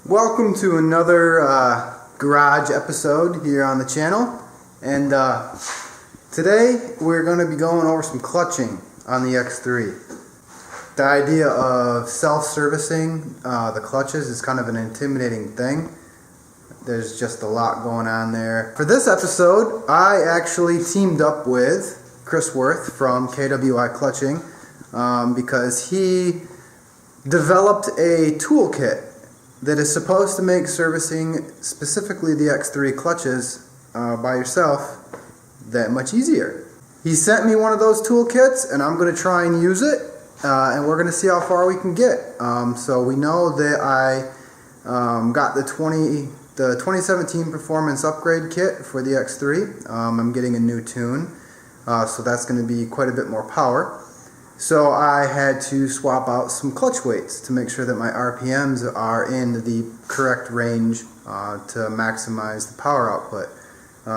Welcome to another garage episode here on the channel, and today we're going to be going over some clutching on the X3. The idea of self-servicing the clutches is kind of an intimidating thing. There's just a lot going on there. For this episode, I actually teamed up with Chris Worth from KWI Clutching because he developed a toolkit that is supposed to make servicing specifically the X3 clutches by yourself that much easier. He sent me one of those toolkits and I'm going to try and use it and we're going to see how far we can get. So we know that I got the 2017 Performance Upgrade Kit for the X3. I'm getting a new tune, so that's going to be quite a bit more power. So I had to swap out some clutch weights to make sure that my RPMs are in the correct range to maximize the power output.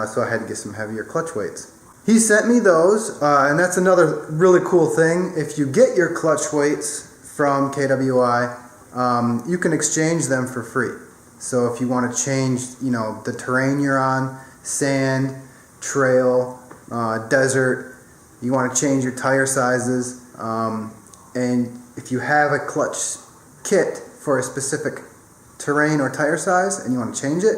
So I had to get some heavier clutch weights. He sent me those, and that's another really cool thing. If you get your clutch weights from KWI, you can exchange them for free. So if you want to change, the terrain you're on, sand, trail, desert, you want to change your tire sizes, and if you have a clutch kit for a specific terrain or tire size and you want to change it,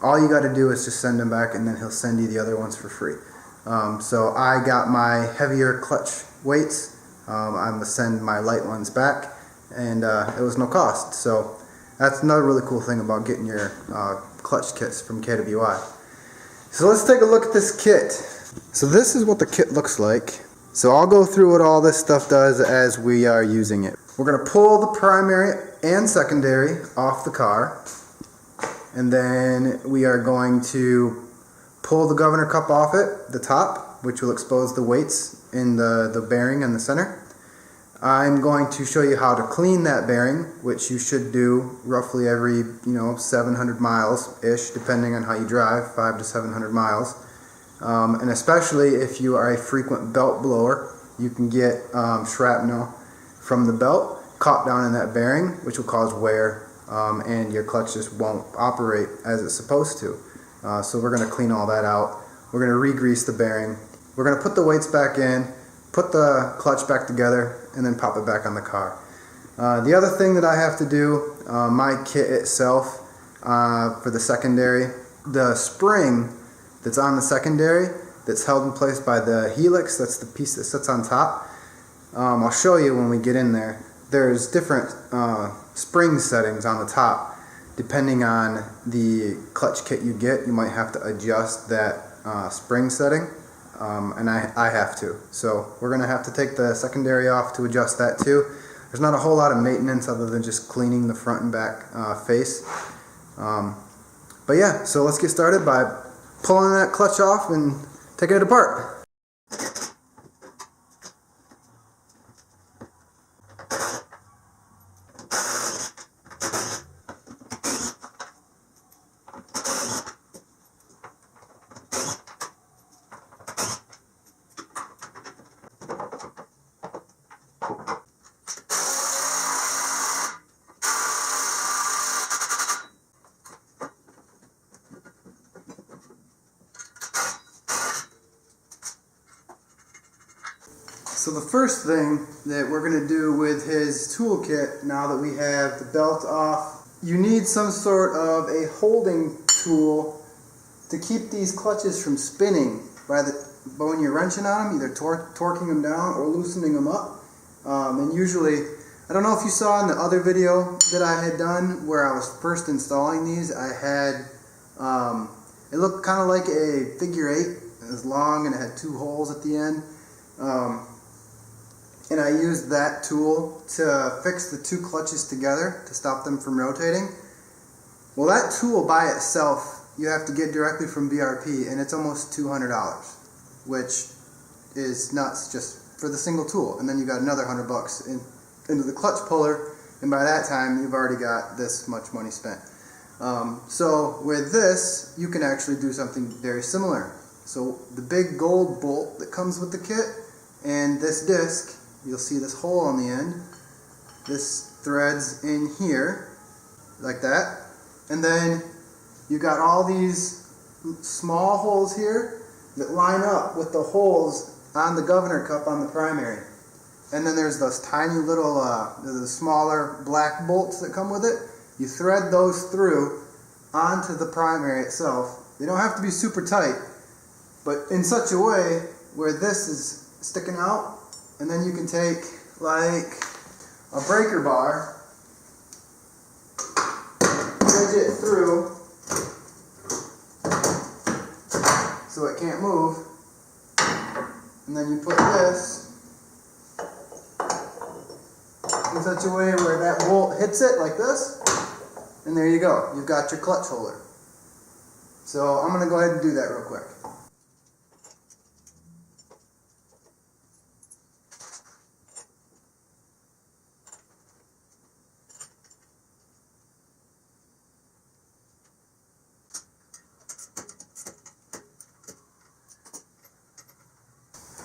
all you got to do is just send them back and then he'll send you the other ones for free. So I got my heavier clutch weights. I'm going to send my light ones back, and it was no cost. So that's another really cool thing about getting your clutch kits from KWI. So let's take a look at this kit. So this is what the kit looks like. So I'll go through what all this stuff does as we are using it. We're going to pull the primary and secondary off the car, and then we are going to pull the governor cup off it, the top, which will expose the weights in the bearing in the center. I'm going to show you how to clean that bearing, which you should do roughly every 700 miles-ish, depending on how you drive, 500 to 700 miles. And especially if you are a frequent belt blower, you can get shrapnel from the belt caught down in that bearing, which will cause wear, and your clutch just won't operate as it's supposed to. So we're going to clean all that out. We're going to re-grease the bearing. We're going to put the weights back in, put the clutch back together, and then pop it back on the car. The other thing that I have to do, my kit itself, for the secondary, the spring that's on the secondary, that's held in place by the Helix, that's the piece that sits on top. I'll show you when we get in there. There's different spring settings on the top. Depending on the clutch kit you get, you might have to adjust that spring setting, and I have to. So we're going to have to take the secondary off to adjust that too. There's not a whole lot of maintenance other than just cleaning the front and back face. But yeah, so let's get started by pulling that clutch off and taking it apart. So the first thing that we're going to do with his toolkit, now that we have the belt off, you need some sort of a holding tool to keep these clutches from spinning but when you're wrenching on them, either torquing them down or loosening them up. And usually, I don't know if you saw in the other video that I had done where I was first installing these, I had, it looked kind of like a figure 8. It was long and it had 2 holes at the end. And I used that tool to fix the 2 clutches together to stop them from rotating. Well, that tool by itself you have to get directly from BRP, and it's almost $200, which is nuts just for the single tool. And then you got another $100 into the clutch puller, and by that time you've already got this much money spent. So with this, you can actually do something very similar. So the big gold bolt that comes with the kit and this disc, you'll see this hole on the end. This threads in here like that. And then you got all these small holes here that line up with the holes on the governor cup on the primary. And then there's those tiny little, the smaller black bolts that come with it. You thread those through onto the primary itself. They don't have to be super tight, but in such a way where this is sticking out, and then you can take like a breaker bar, wedge it through so it can't move, and then you put this in such a way where that bolt hits it like this, and there you go. You've got your clutch holder. So I'm going to go ahead and do that real quick.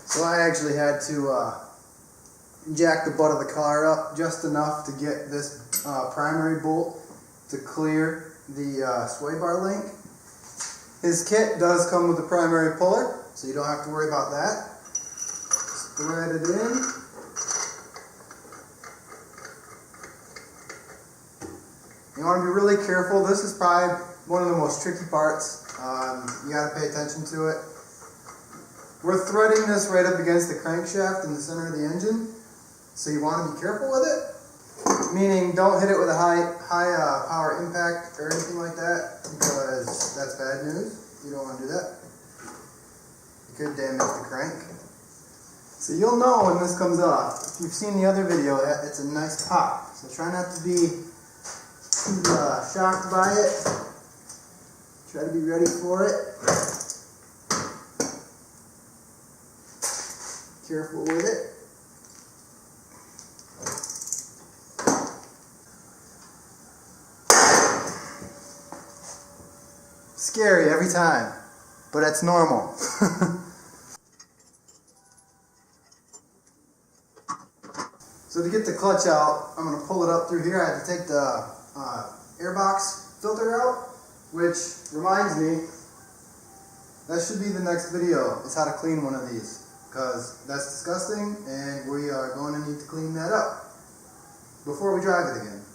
So I actually had to jack the butt of the car up just enough to get this primary bolt to clear the sway bar link. His kit does come with a primary puller, so you don't have to worry about that. Just thread it in. You want to be really careful. This is probably one of the most tricky parts. You got to pay attention to it. We're threading this right up against the crankshaft in the center of the engine, so you want to be careful with it. Meaning, don't hit it with a high power impact or anything like that, because that's bad news. You don't want to do that. It could damage the crank. So you'll know when this comes off. If you've seen the other video, it's a nice pop. So try not to be too shocked by it. Try to be ready for it. Careful with it. Scary every time, but that's normal. So to get the clutch out, I'm going to pull it up through here. I had to take the airbox filter out, which reminds me, that should be the next video, is how to clean one of these, because that's disgusting and we are going to need to clean that up before we drive it again.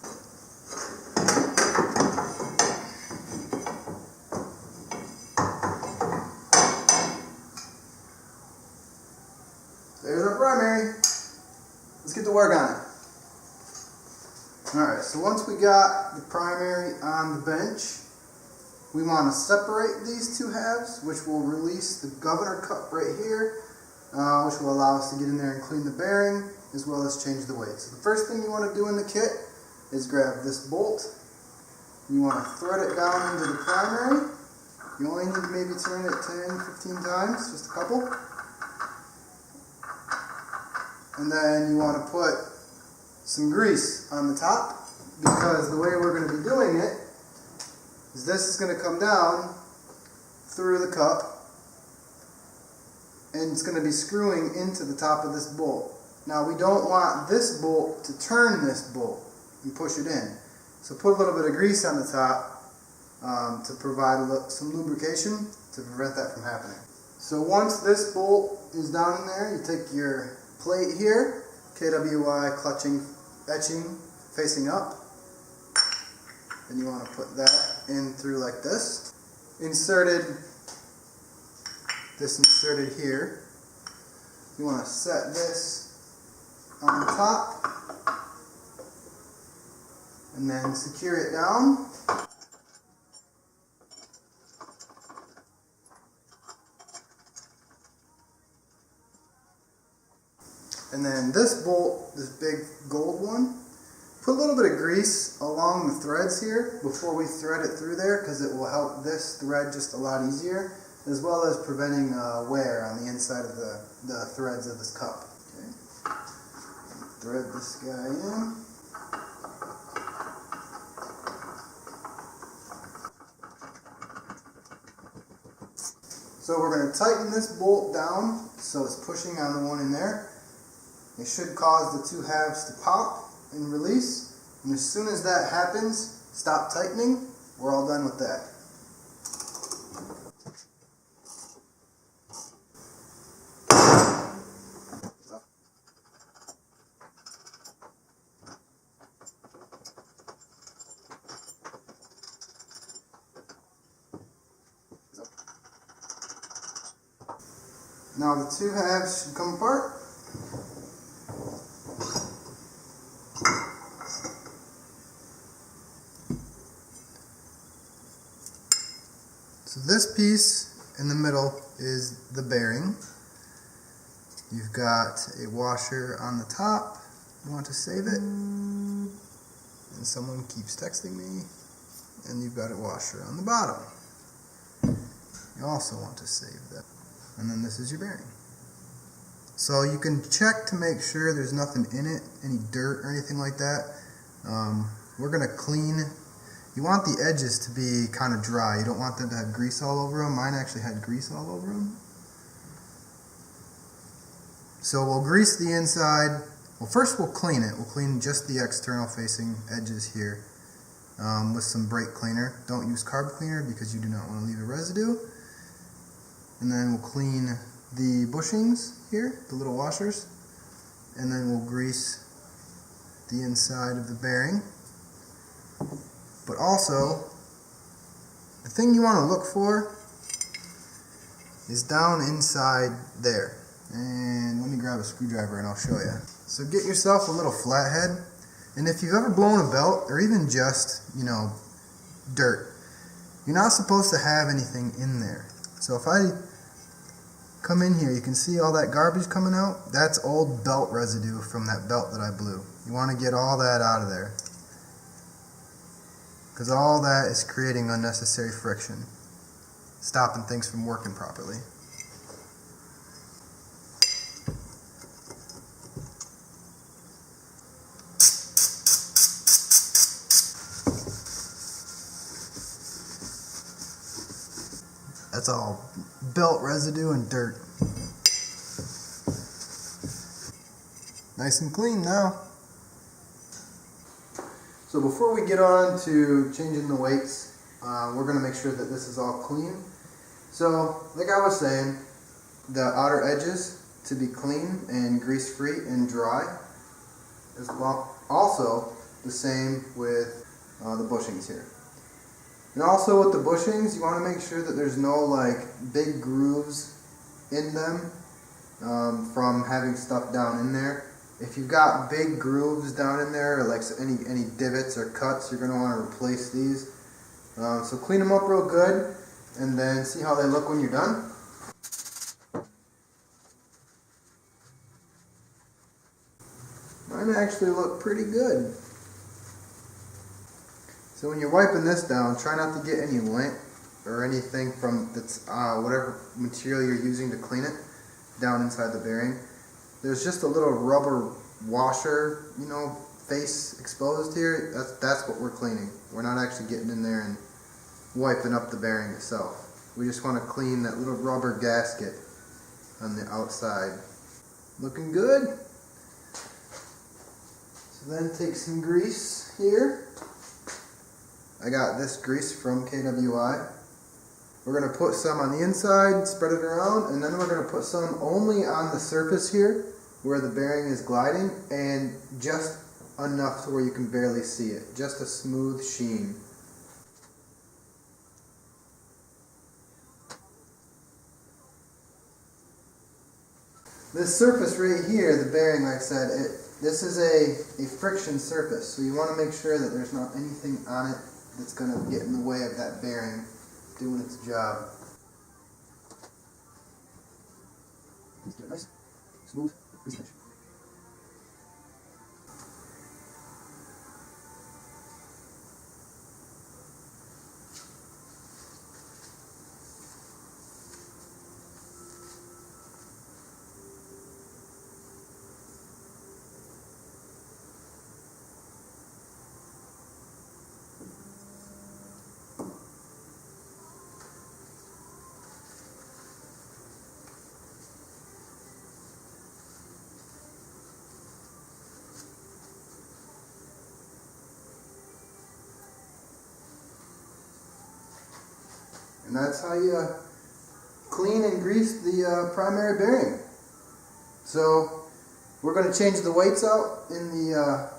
There's our primary. Let's get to work on it. Alright, so once we got the primary on the bench, we want to separate these two halves, which will release the governor cup right here, which will allow us to get in there and clean the bearing, as well as change the weight. So the first thing you want to do in the kit is grab this bolt. You want to thread it down into the primary. You only need to maybe turn it 10, 15 times, just a couple. And then you want to put some grease on the top, because the way we're going to be doing it is this is going to come down through the cup and it's going to be screwing into the top of this bolt. Now we don't want this bolt to turn this bolt and push it in. So put a little bit of grease on the top to provide some lubrication to prevent that from happening. So once this bolt is down in there, you take your plate here, KWI Clutching etching facing up, and you want to put that in through like this. Inserted here. You want to set this on the top and then secure it down. And then this bolt, this big gold one, put a little bit of grease along the threads here before we thread it through there, because it will help this thread just a lot easier, as well as preventing wear on the inside of the threads of this cup. Okay. Thread this guy in. So we're going to tighten this bolt down so it's pushing on the one in there. It should cause the two halves to pop and release. And as soon as that happens, stop tightening we're all done with that. Now the two halves should come apart. So this piece in the middle is the bearing. You've got a washer on the top. You want to save it. And someone keeps texting me. And you've got a washer on the bottom. You also want to save that. And then this is your bearing. So you can check to make sure there's nothing in it, any dirt or anything like that. We're going to clean. You want the edges to be kind of dry. You don't want them to have grease all over them. Mine actually had grease all over them. So we'll grease the inside. Well, first we'll clean it. We'll clean just the external facing edges here with some brake cleaner. Don't use carb cleaner because you do not want to leave a residue. And then we'll clean the bushings here, the little washers. And then we'll grease the inside of the bearing. But also, the thing you want to look for is down inside there. And let me grab a screwdriver and I'll show you. So get yourself a little flathead. And if you've ever blown a belt, or even just, dirt, you're not supposed to have anything in there. So if I come in here, you can see all that garbage coming out. That's old belt residue from that belt that I blew. You want to get all that out of there, because all that is creating unnecessary friction, stopping things from working properly. That's all belt residue and dirt. Nice and clean now. So before we get on to changing the weights, we're going to make sure that this is all clean. So, like I was saying, the outer edges to be clean and grease-free and dry. As well, also the same with the bushings here. And also with the bushings, you want to make sure that there's no big grooves in them from having stuff down in there. If you've got big grooves down in there, or any divots or cuts, you're going to want to replace these. So clean them up real good, and then see how they look when you're done. Mine actually look pretty good. So when you're wiping this down, try not to get any lint or anything from whatever material you're using to clean it down inside the bearing. There's just a little rubber washer, face exposed here. That's what we're cleaning. We're not actually getting in there and wiping up the bearing itself. We just want to clean that little rubber gasket on the outside. Looking good. So then take some grease here. I got this grease from KWI. We're going to put some on the inside, spread it around, and then we're going to put some only on the surface here where the bearing is gliding, and just enough to where you can barely see it. Just a smooth sheen. This surface right here, the bearing, like I said, this is a friction surface, so you want to make sure that there's not anything on it that's going to get in the way of that bearing doing its job. Nice, smooth, easy finish. And that's how you clean and grease the primary bearing. So we're going to change the weights out in the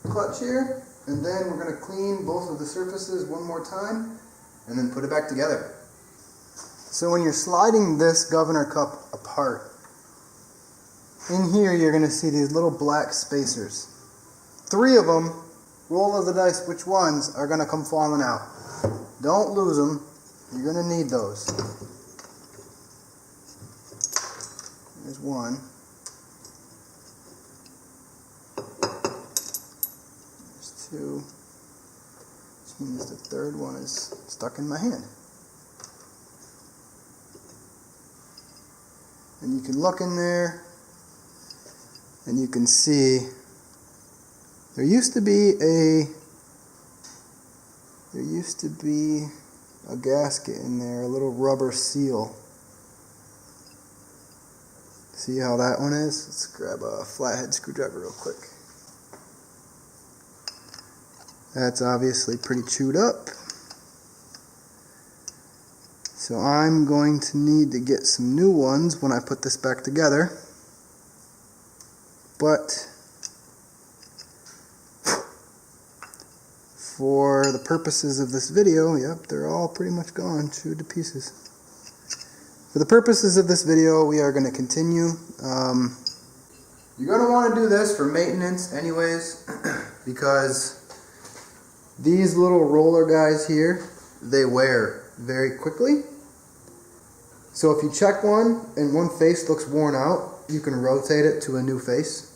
clutch here, and then we're going to clean both of the surfaces one more time and then put it back together. So when you're sliding this governor cup apart, in here you're going to see these little black spacers. 3 of them, roll of the dice which ones are going to come falling out. Don't lose them, you're going to need those. There's one. There's 2. Which means the 3rd one is stuck in my hand. And you can look in there and you can see there used to be a gasket in there, a little rubber seal. See how that one is? Let's grab a flathead screwdriver real quick. That's obviously pretty chewed up. So I'm going to need to get some new ones when I put this back together. But for the purposes of this video, yep, they're all pretty much gone, chewed to pieces. For the purposes of this video, we are going to continue. You're going to want to do this for maintenance anyways, because these little roller guys here, they wear very quickly. So if you check one and one face looks worn out, you can rotate it to a new face,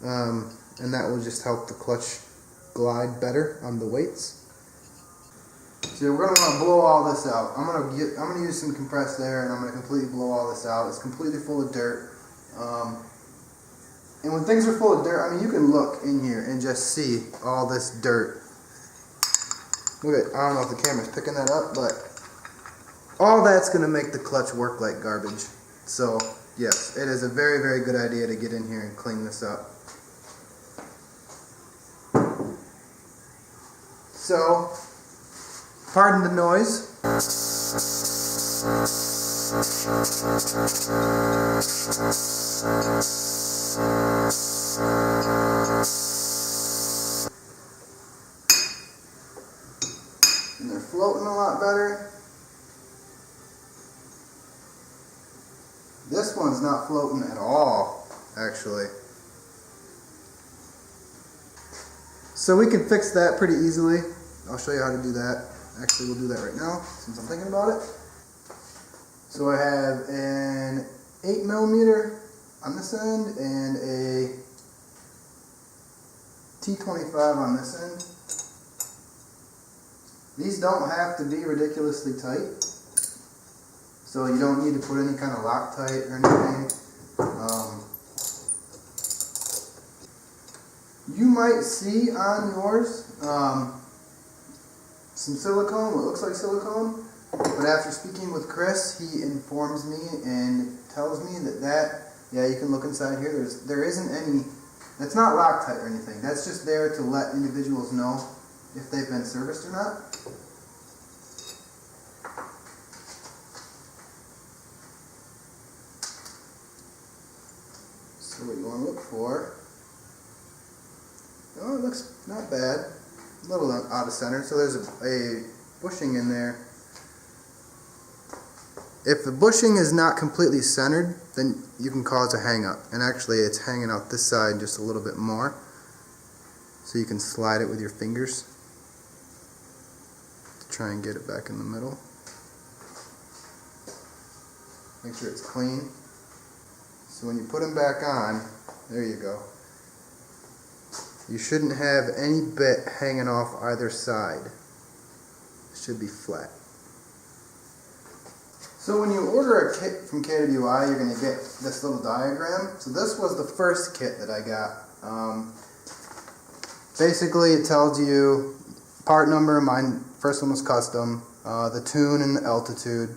and that will just help the clutch glide better on the weights. So we're going to want to blow all this out. I'm going to use some compressed air, and I'm going to completely blow all this out. It's completely full of dirt. And when things are full of dirt, I mean, you can look in here and just see all this dirt. Look at, I don't know if the camera's picking that up, but all that's going to make the clutch work like garbage. So yes, it is a very, very good idea to get in here and clean this up. So, pardon the noise. And they're floating a lot better. This one's not floating at all, actually. So we can fix that pretty easily. I'll show you how to do that. Actually, we'll do that right now, since I'm thinking about it. So I have an 8mm on this end and a T25 on this end. These don't have to be ridiculously tight, so you don't need to put any kind of Loctite or anything. You might see on yours some silicone, what looks like silicone, but after speaking with Chris, he informs me and tells me that yeah, you can look inside here. There isn't any. That's not Loctite or anything. That's just there to let individuals know if they've been serviced or not. So what you want to look for? Oh, it looks not bad. A little out of center. So there's a bushing in there. If the bushing is not completely centered, then you can cause a hang up. And actually it's hanging out this side just a little bit more. So you can slide it with your fingers to try and get it back in the middle. Make sure it's clean. So when you put them back on, there you go. You shouldn't have any bit hanging off either side. It should be flat. So when you order a kit from KWI, you're going to get this little diagram. So this was the first kit that I got. Basically it tells you part number. Mine, first one was custom. The tune and the altitude.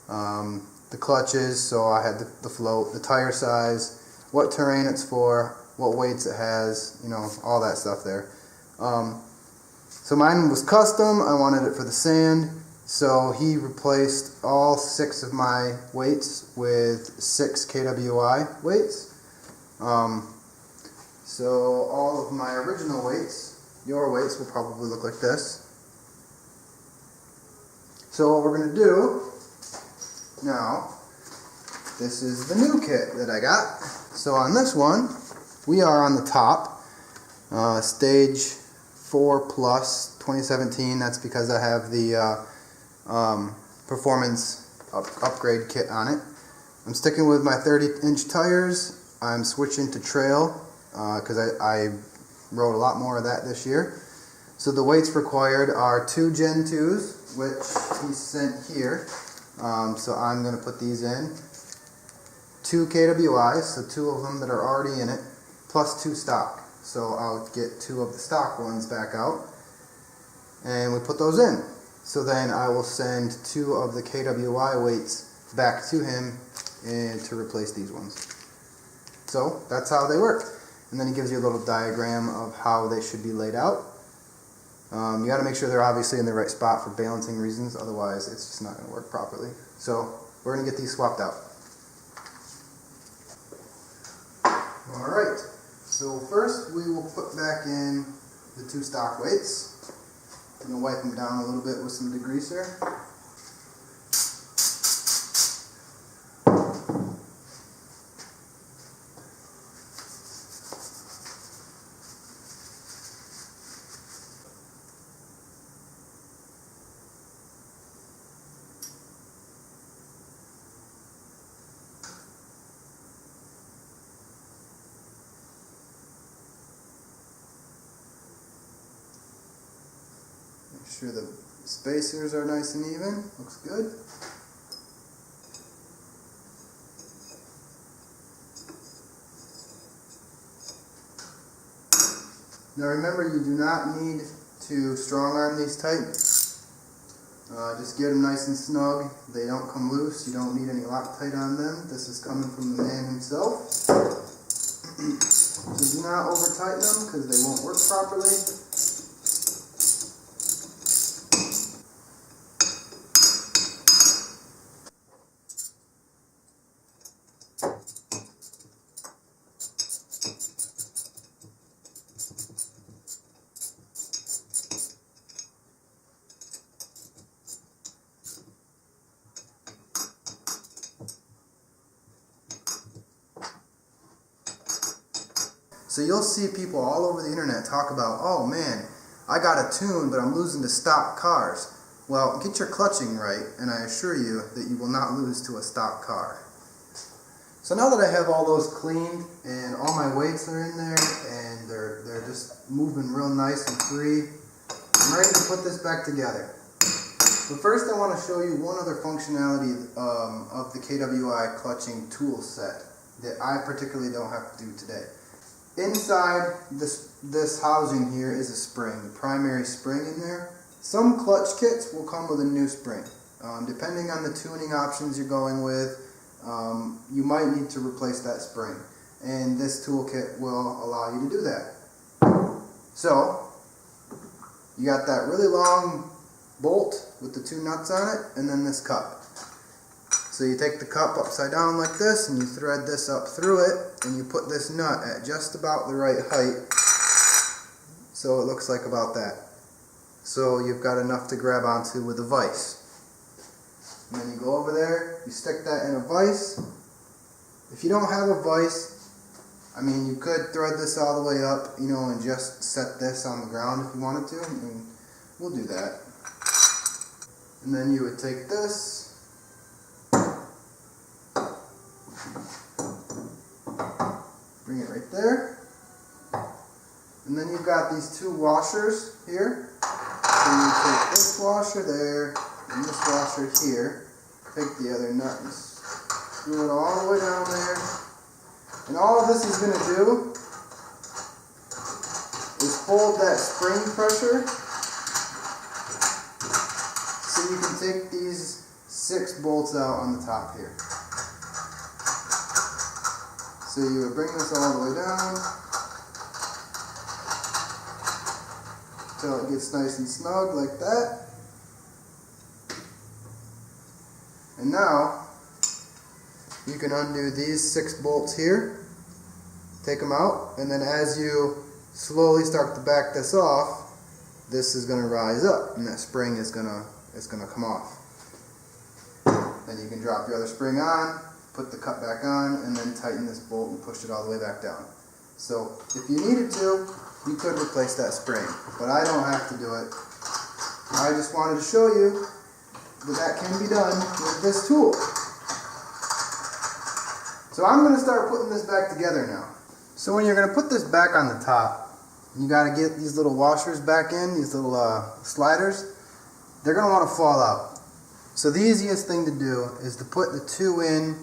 The clutches, so I had the float, the tire size, what terrain it's for, what weights it has, you know, all that stuff there. So mine was custom. I wanted it for the sand. So he replaced all 6 of my weights with 6 KWI weights. So all of my original weights, your weights, will probably look like this. So what we're going to do now, this is the new kit that I got. So on this one, we are on the top, stage 4 plus 2017. That's because I have the performance upgrade kit on it. I'm sticking with my 30-inch tires. I'm switching to trail because I rode a lot more of that this year. So the weights required are 2 Gen 2s, which he sent here. So I'm going to put these in. 2 KWIs, so 2 of them that are already in it, plus 2 stock. So I'll get 2 of the stock ones back out, and we put those in. So then I will send 2 of the KWI weights back to him and to replace these ones. So that's how they work. And then he gives you a little diagram of how they should be laid out. You got to make sure they're obviously in the right spot for balancing reasons, otherwise it's just not going to work properly. So we're going to get these swapped out. Alright, so first we will put back in the 2 stock weights. I'm going to wipe them down a little bit with some degreaser. Make sure the spacers are nice and even. Looks good. Now remember, you do not need to strong arm these tight. Just get them nice and snug. They don't come loose. You don't need any Loctite on them. This is coming from the man himself. So do not over tighten them because they won't work properly. So you'll see people all over the internet talk about, oh man, I got a tune, but I'm losing to stock cars. Well, get your clutching right, and I assure you that you will not lose to a stock car. So now that I have all those cleaned and all my weights are in there and they're just moving real nice and free, I'm ready to put this back together. But first I want to show you one other functionality of the KWI Clutching Tool Set that I particularly don't have to do today. Inside this housing here is a spring, the primary spring in there. Some clutch kits will come with a new spring. Depending on the tuning options you're going with, you might need to replace that spring. And this toolkit will allow you to do that. So, you got that really long bolt with the 2 nuts on it, and then this cup. So you take the cup upside down like this, and you thread this up through it, and you put this nut at just about the right height, so it looks like about that. So you've got enough to grab onto with a vise. And then you go over there, you stick that in a vise. If you don't have a vise, I mean, you could thread this all the way up, you know, and just set this on the ground if you wanted to, and we'll do that. And then you would take this, bring it right there, and then you've got these 2 washers here. So you take this washer there and this washer here, take the other nut and screw it all the way down there, and all this is going to do is hold that spring pressure so you can take these 6 bolts out on the top here. So you would bring this all the way down until it gets nice and snug like that. And now you can undo these 6 bolts here, take them out, and then as you slowly start to back this off, this is going to rise up and that spring is going to come off. Then you can drop your other spring on, put the cut back on, and then tighten this bolt and push it all the way back down. So if you needed to, you could replace that spring, but I don't have to do it. I just wanted to show you that can be done with this tool. So I'm going to start putting this back together now. So when you're going to put this back on the top, you got to get these little washers back in, these little sliders. They're going to want to fall out. So the easiest thing to do is to put the 2 in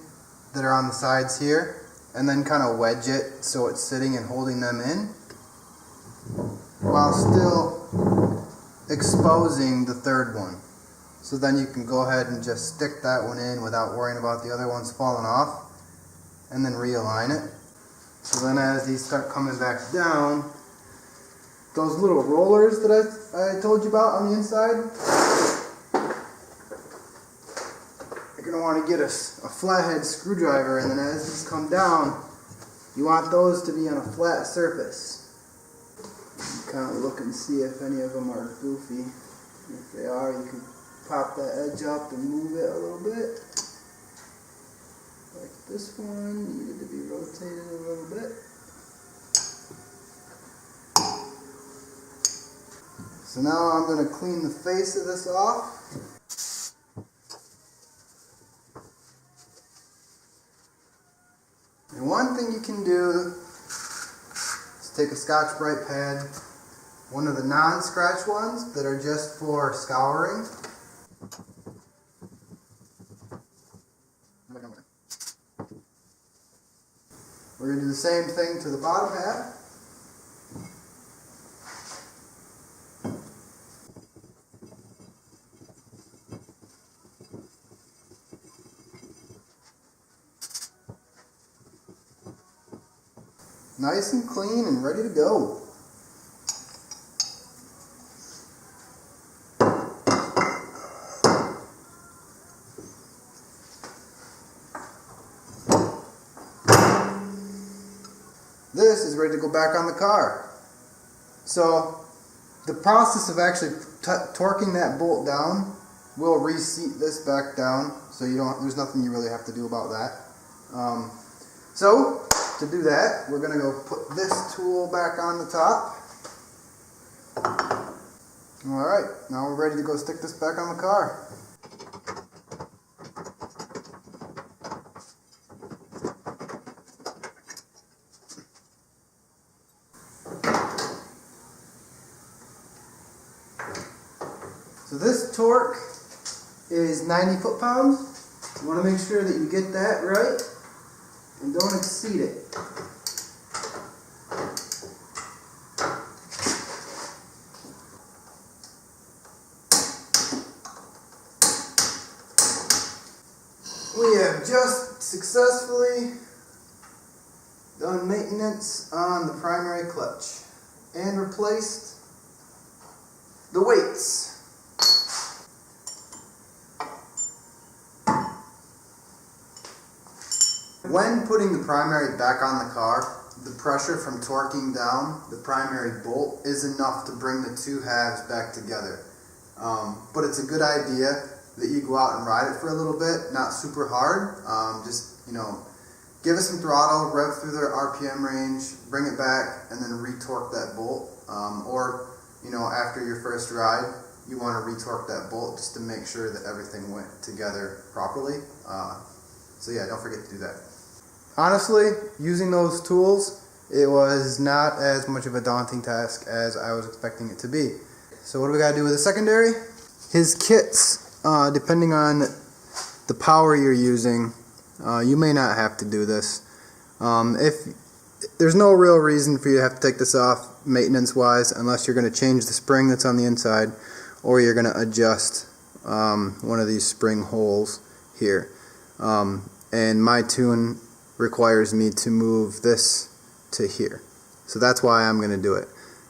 that are on the sides here, and then kind of wedge it so it's sitting and holding them in, while still exposing the 3rd one. So then you can go ahead and just stick that one in without worrying about the other ones falling off, and then realign it. So then as these start coming back down, those little rollers that I told you about on the inside, you're going to want to get a flathead screwdriver, and then as these come down, you want those to be on a flat surface. Kind of look and see if any of them are goofy. If they are, you can pop that edge up and move it a little bit. Like this one needed to be rotated a little bit. So now I'm going to clean the face of this off. And one thing you can do is take a Scotch-Brite pad, one of the non-scratch ones that are just for scouring. We're going to do the same thing to the bottom half. Nice and clean and ready to go. This is ready to go back on the car. So the process of actually torquing that bolt down will reseat this back down, so there's nothing you really have to do about that. So to do that, we're going to go put this tool back on the top. Alright, now we're ready to go stick this back on the car. So this torque is 90 foot-pounds. You want to make sure that you get that right and don't exceed it. We have just successfully done maintenance on the primary clutch and replaced the weights. When putting the primary back on the car, the pressure from torquing down the primary bolt is enough to bring the 2 halves back together. But it's a good idea that you go out and ride it for a little bit, not super hard. Just, give it some throttle, rev through the RPM range, bring it back, and then retorque that bolt. Or, after your first ride, you want to retorque that bolt just to make sure that everything went together properly. So yeah, don't forget to do that. Honestly, using those tools, it was not as much of a daunting task as I was expecting it to be. So what do we got to do with the secondary? His kits, depending on the power you're using, you may not have to do this. If there's no real reason for you to have to take this off maintenance-wise unless you're going to change the spring that's on the inside, or you're going to adjust one of these spring holes here. And my tune requires me to move this to here. So that's why I'm going to do it.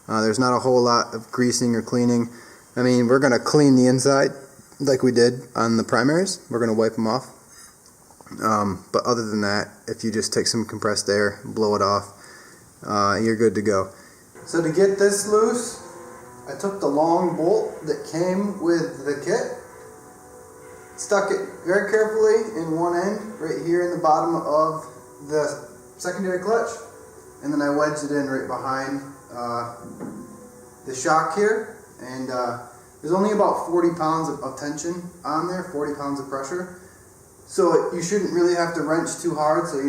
There's not a whole lot of greasing or cleaning. I mean, we're going to clean the inside like we did on the primaries. We're going to wipe them off. But other than that, if you just take some compressed air, blow it off, you're good to go. So to get this loose, I took the long bolt that came with the kit, stuck it very carefully in one end, right here in the bottom of the secondary clutch, and then I wedged it in right behind the shock here, and there's only about 40 pounds of tension on there, 40 pounds of pressure. So you shouldn't really have to wrench too hard, so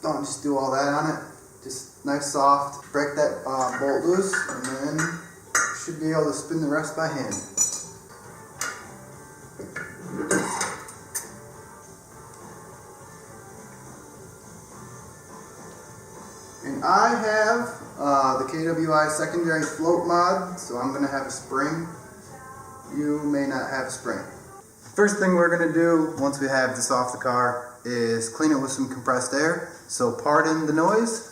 don't just do all that on it. Just nice soft, break that bolt loose, and then you should be able to spin the rest by hand. And I have the KWI secondary float mod, so I'm going to have a spring. You may not have a spring. First thing we're going to do once we have this off the car is clean it with some compressed air. So pardon the noise.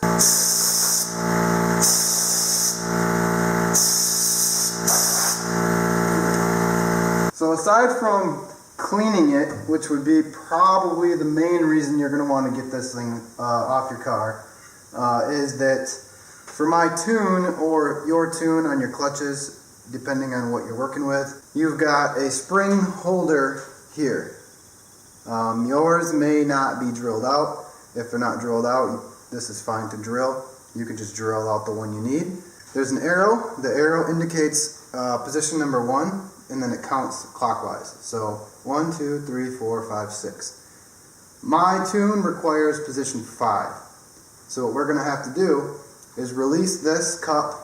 So aside from cleaning it, which would be probably the main reason you're going to want to get this thing off your car, is that for my tune or your tune on your clutches, depending on what you're working with, you've got a spring holder here. Yours may not be drilled out. If they're not drilled out, this is fine to drill. You can just drill out the one you need. There's an arrow. The arrow indicates position number 1, and then it counts clockwise. So 1, 2, 3, 4, 5, 6. My tune requires position 5. So what we're going to have to do is release this cup.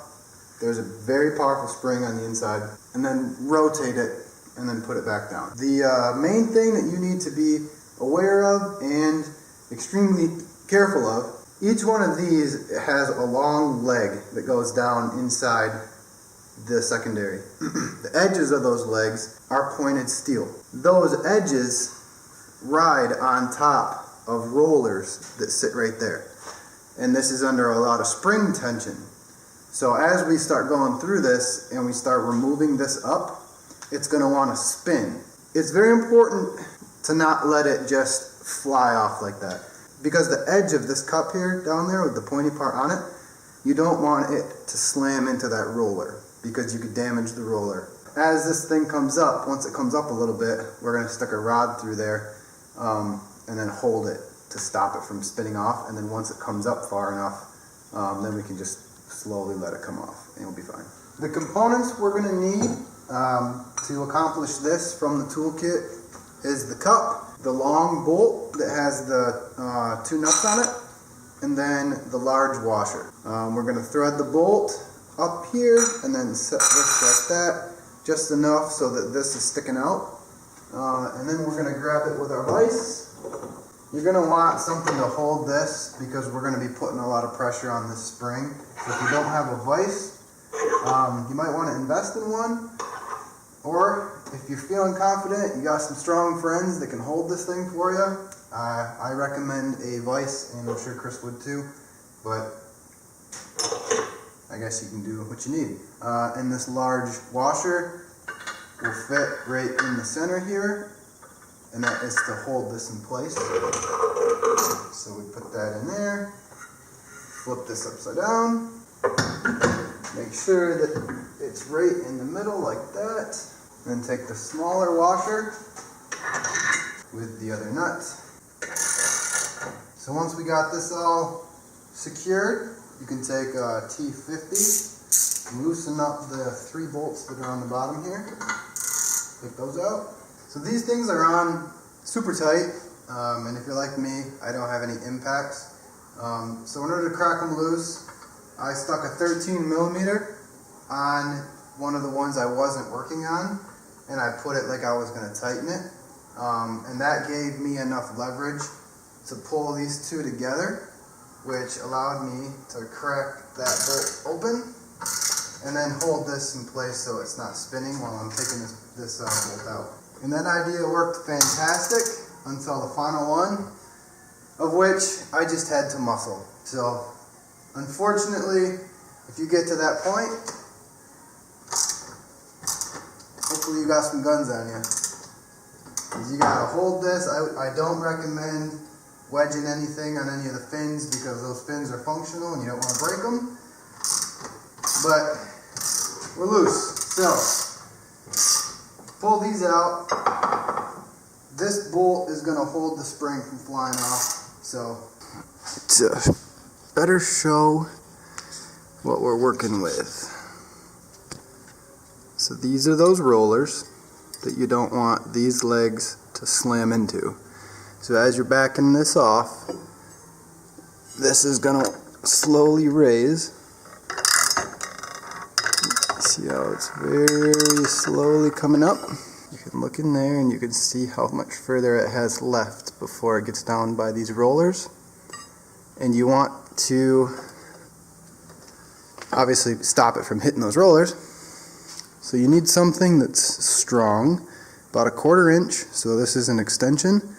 There's a very powerful spring on the inside, and then rotate it and then put it back down. The main thing that you need to be aware of and extremely careful of, each one of these has a long leg that goes down inside the secondary. The edges of those legs are pointed steel. Those edges ride on top of rollers that sit right there. And this is under a lot of spring tension. So as we start going through this and we start removing this up, it's going to want to spin. It's very important to not let it just fly off like that, because the edge of this cup here down there with the pointy part on it, you don't want it to slam into that roller because you could damage the roller. As this thing comes up, once it comes up a little bit, we're going to stick a rod through there and then hold it to stop it from spinning off, and then once it comes up far enough, then we can just slowly let it come off and it'll be fine. The components we're going to need to accomplish this from the toolkit is the cup, the long bolt that has the 2 nuts on it, and then the large washer. We're going to thread the bolt up here and then set this like that, just enough so that this is sticking out. And then we're going to grab it with our vise. You're going to want something to hold this because we're going to be putting a lot of pressure on this spring. So if you don't have a vise, you might want to invest in one. Or if you're feeling confident, you got some strong friends that can hold this thing for you, I recommend a vise, and I'm sure Chris would too. But I guess you can do what you need. And this large washer will fit right in the center here. And that is to hold this in place. So we put that in there, flip this upside down, make sure that it's right in the middle like that, then take the smaller washer with the other nut. So once we got this all secured, you can take a T50, loosen up the 3 bolts that are on the bottom here, take those out. So these things are on super tight, and if you're like me, I don't have any impacts. So in order to crack them loose, I stuck a 13mm on one of the ones I wasn't working on, and I put it like I was going to tighten it. And that gave me enough leverage to pull these 2 together, which allowed me to crack that bolt open and then hold this in place so it's not spinning while I'm taking this bolt out. And that idea worked fantastic until the final one, of which I just had to muscle. So unfortunately, if you get to that point, hopefully hopefully you got some guns on you. 'Cause you gotta hold this. I don't recommend wedging anything on any of the fins because those fins are functional and you don't want to break them. But we're loose. So pull these out. This bolt is going to hold the spring from flying off. So to better show what we're working with. So these are those rollers that you don't want these legs to slam into. So as you're backing this off, this is going to slowly raise. See how it's very slowly coming up? You can look in there and you can see how much further it has left before it gets down by these rollers. And you want to obviously stop it from hitting those rollers. So you need something that's strong, about 1/4 inch. So this is an extension.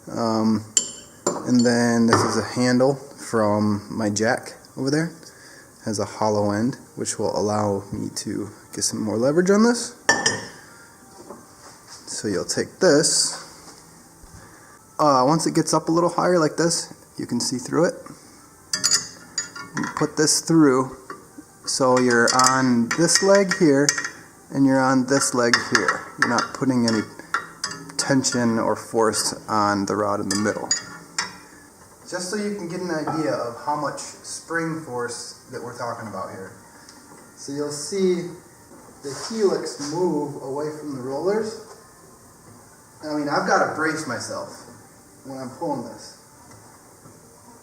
And then this is a handle from my jack over there. It has a hollow end, which will allow me to get some more leverage on this. So you'll take this. Once it gets up a little higher like this, you can see through it. You put this through, so you're on this leg here, and you're on this leg here. You're not putting any tension or force on the rod in the middle. Just so you can get an idea of how much spring force that we're talking about here. So you'll see the Helix move away from the rollers. I mean, I've got to brace myself when I'm pulling this.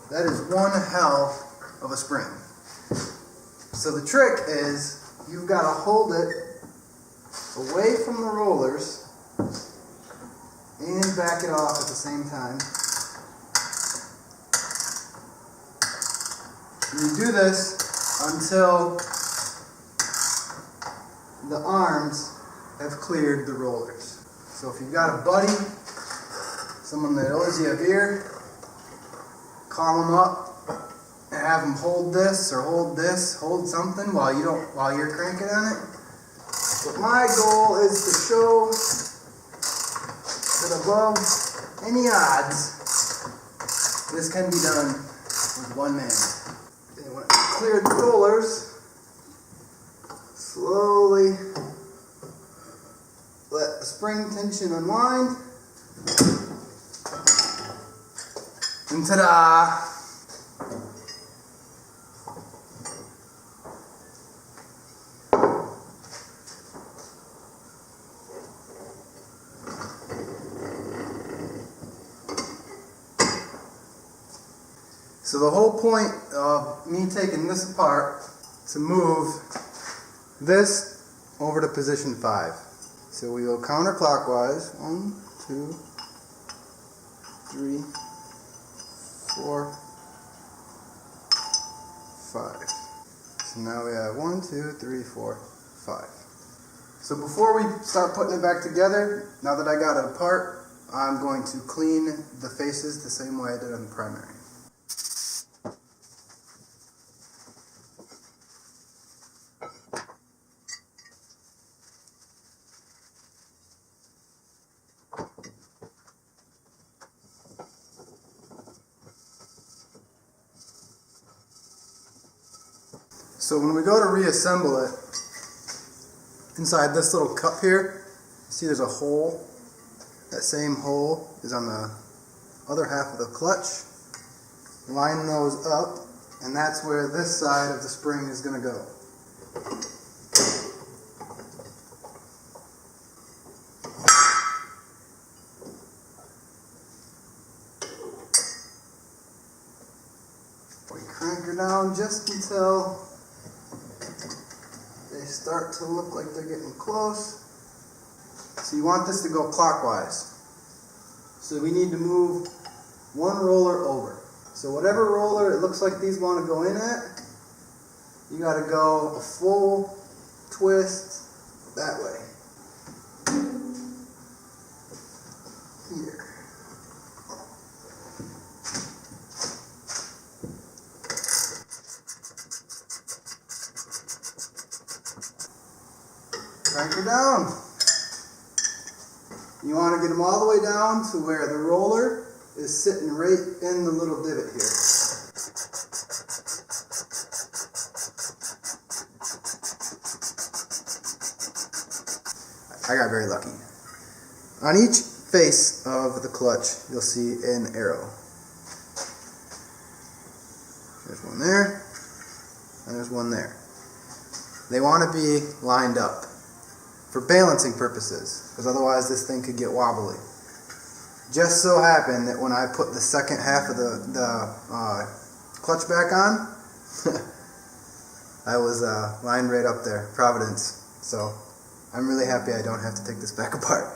That is one hell of a spring. So the trick is you've got to hold it away from the rollers and back it off at the same time. And you do this until the arms have cleared the rollers. So if you've got a buddy, someone that owes you a beer, call them up and have them hold this or hold something while you're cranking on it. But my goal is to show that above any odds, this can be done with one man. And when I clear the rollers, slowly let the spring tension unwind. And ta-da! So the whole point of me taking this apart to move this over to position 5. So we go counterclockwise. 1, 2, 3, 4, 5. So now we have 1, 2, 3, 4, 5. So before we start putting it back together, now that I got it apart, I'm going to clean the faces the same way I did on the primary. So when we go to reassemble it, inside this little cup here, see there's a hole. That same hole is on the other half of the clutch. Line those up, and that's where this side of the spring is going to go. We crank her down just until they start to look like they're getting close. So you want this to go clockwise. So we need to move one roller over. So whatever roller it looks like these want to go in at, you got to go a full twist that way. Here. Crank her down. You want to get them all the way down to where the roller is sitting right in the little divot here. I got very lucky. On each face of the clutch, you'll see an arrow. There's one there, and there's one there. They want to be lined up for balancing purposes, because otherwise this thing could get wobbly. Just so happened that when I put the second half of the clutch back on, I was lined right up there, Providence. So I'm really happy I don't have to take this back apart.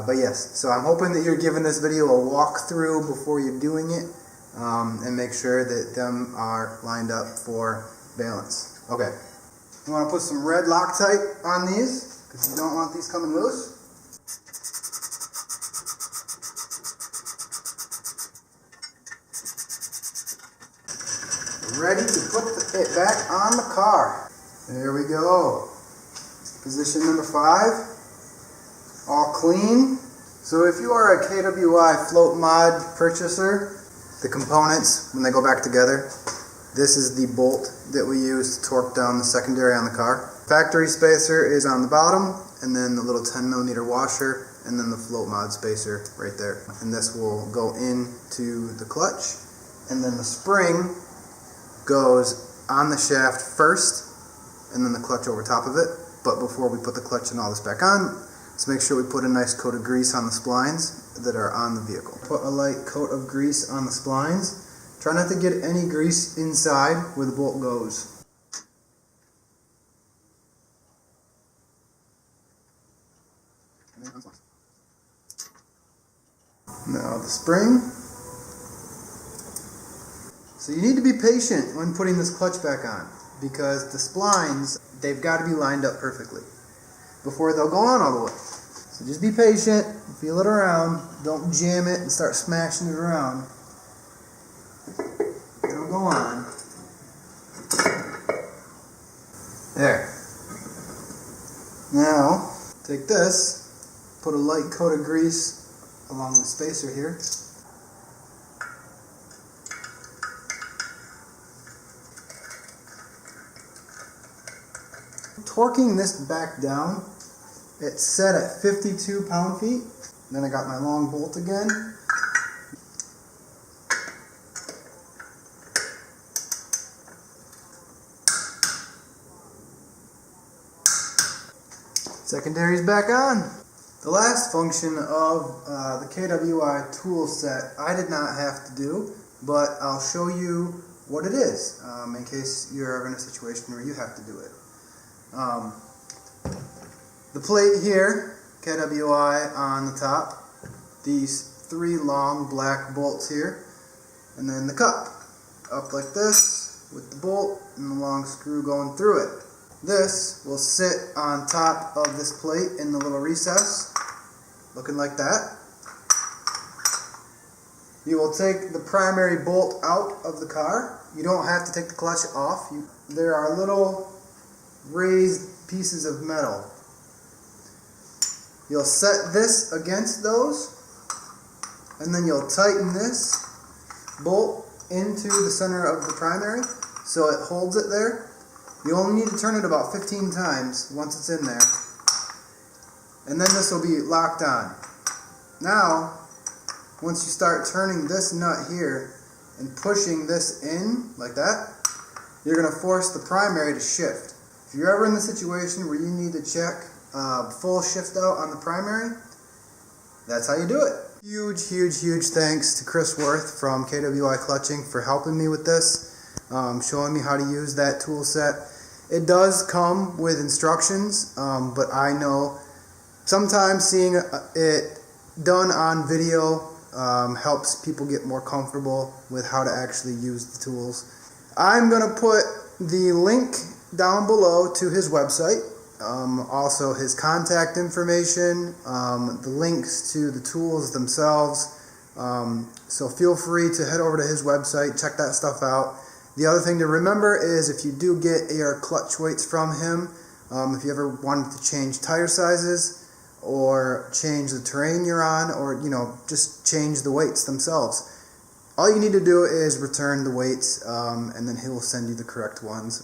But yes, so I'm hoping that you're giving this video a walkthrough before you're doing it, and make sure that them are lined up for balance. Okay, you want to put some red Loctite on these, because you don't want these coming loose. Ready to put it back on the car. There we go. Position number 5. All clean. So if you are a KWI float mod purchaser, the components, when they go back together, this is the bolt that we use to torque down the secondary on the car. Factory spacer is on the bottom, and then the little 10mm washer, and then the float mod spacer right there. And this will go into the clutch, and then the spring goes on the shaft first, and then the clutch over top of it. But before we put the clutch and all this back on, let's make sure we put a nice coat of grease on the splines that are on the vehicle. Put a light coat of grease on the splines. Try not to get any grease inside where the bolt goes. Now the spring. So you need to be patient when putting this clutch back on, because the splines, they've got to be lined up perfectly before they'll go on all the way. So just be patient, feel it around, don't jam it and start smashing it around. It'll go on. There. Now, take this, put a light coat of grease along the spacer here. Torquing this back down, it's set at 52 pound-feet. Then I got my long bolt again. Secondary's back on. The last function of the KWI Tool Set I did not have to do, but I'll show you what it is in case you're ever in a situation where you have to do it. The plate here, KWI on the top, these 3 long black bolts here, and then the cup up like this with the bolt and the long screw going through it. This will sit on top of this plate in the little recess, looking like that. You will take the primary bolt out of the car. You don't have to take the clutch off. There are little raised pieces of metal. You'll set this against those, and then you'll tighten this bolt into the center of the primary so it holds it there. You only need to turn it about 15 times once it's in there, and then this will be locked on. Now, once you start turning this nut here and pushing this in like that, you're going to force the primary to shift. If you're ever in the situation where you need to check full shift out on the primary, that's how you do it. Huge, huge, huge thanks to Chris Worth from KWI Clutching for helping me with this, showing me how to use that tool set. It does come with instructions, but I know sometimes seeing it done on video helps people get more comfortable with how to actually use the tools. I'm going to put the link down below to his website, also his contact information, the links to the tools themselves, so feel free to head over to his website, check that stuff out. The other thing to remember is if you do get your clutch weights from him, if you ever wanted to change tire sizes, or change the terrain you're on, or just change the weights themselves. All you need to do is return the weights, and then he will send you the correct ones,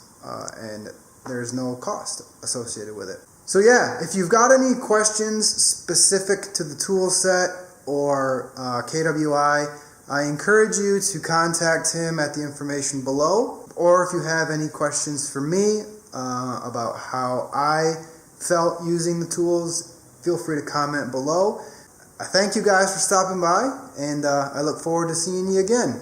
and there's no cost associated with it. So yeah, if you've got any questions specific to the tool set or KWI, I encourage you to contact him at the information below, or if you have any questions for me about how I felt using the tools, feel free to comment below. I thank you guys for stopping by, and I look forward to seeing you again.